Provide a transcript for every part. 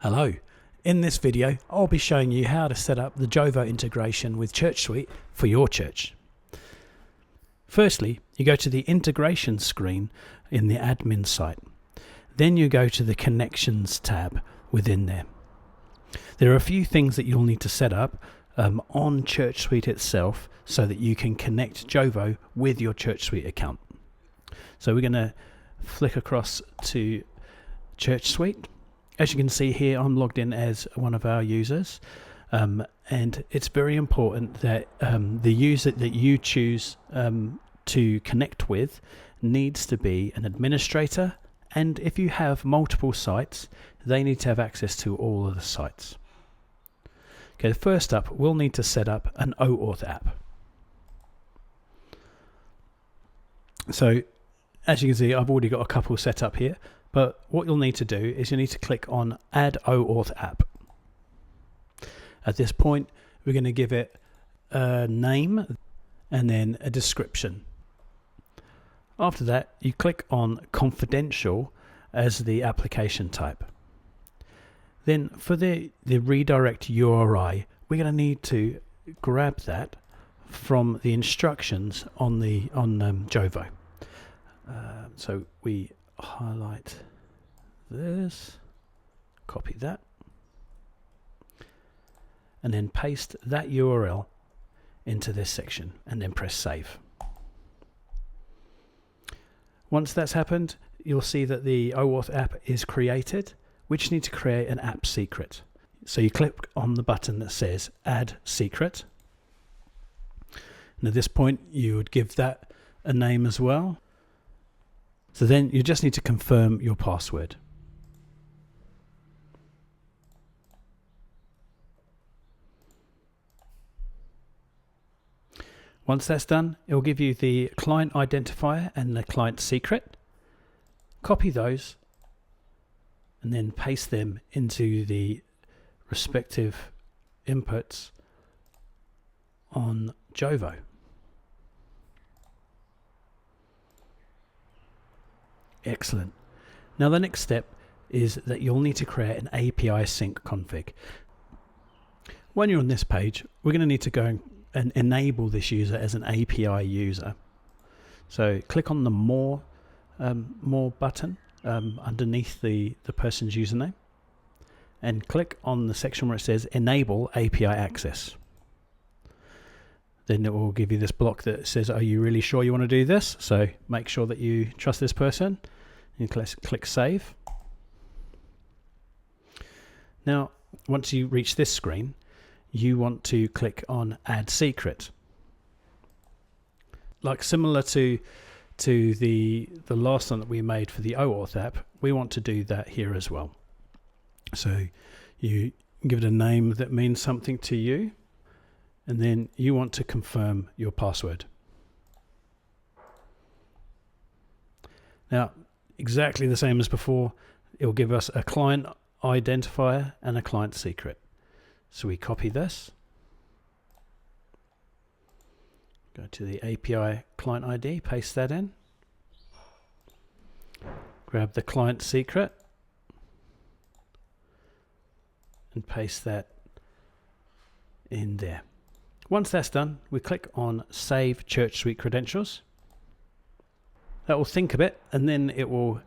Hello. In this video, I'll be showing you how to set up the Jovo integration with ChurchSuite for your church. Firstly, you go to the integration screen in the admin site. Then you go to the connections tab within there. There are a few things that you'll need to set up on ChurchSuite itself so that you can connect Jovo with your ChurchSuite account. So we're going to flick across to ChurchSuite. As you can see here, I'm logged in as one of our users, and it's very important that the user that you choose to connect with needs to be an administrator, and if you have multiple sites, they need to have access to all of the sites. Okay, first up, we'll need to set up an OAuth app. So, as you can see, I've already got a couple set up here. But what you'll need to do is you need to click on Add OAuth App. At this point, we're going to give it a name and then a description. After that, you click on Confidential as the application type. Then for the redirect URI, we're going to need to grab that from the instructions on Jovo. So we highlight this, copy that, and then paste that URL into this section and then press save. Once that's happened, you'll see that the OAuth app is created. We just need to create an app secret. So you click on the button that says add secret, and at this point you would give that a name as well. So then you just need to confirm your password. Once that's done, it will give you the client identifier and the client secret. Copy those and then paste them into the respective inputs on Jovo. Excellent. Now the next step is that you'll need to create an API sync config. When you're on this page, we're going to need to go and enable this user as an API user. So click on the more button underneath the person's username and click on the section where it says enable API access. Then it will give you this block that says, are you really sure you want to do this? So make sure that you trust this person. You click save. Now, once you reach this screen, you want to click on add secret. Like similar to the last one that we made for the OAuth app, we want to do that here as well. So you give it a name that means something to you, and then you want to confirm your password. Now, exactly the same as before, it will give us a client identifier and a client secret. So we copy this, go to the API client ID, paste that in, grab the client secret and paste that in there. Once that's done, we click on Save ChurchSuite Credentials. That will think a bit, and then it will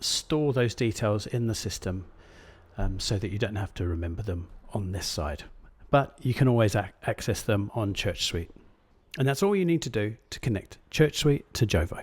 store those details in the system so that you don't have to remember them on this side. But you can always access them on ChurchSuite. And that's all you need to do to connect ChurchSuite to Jovo.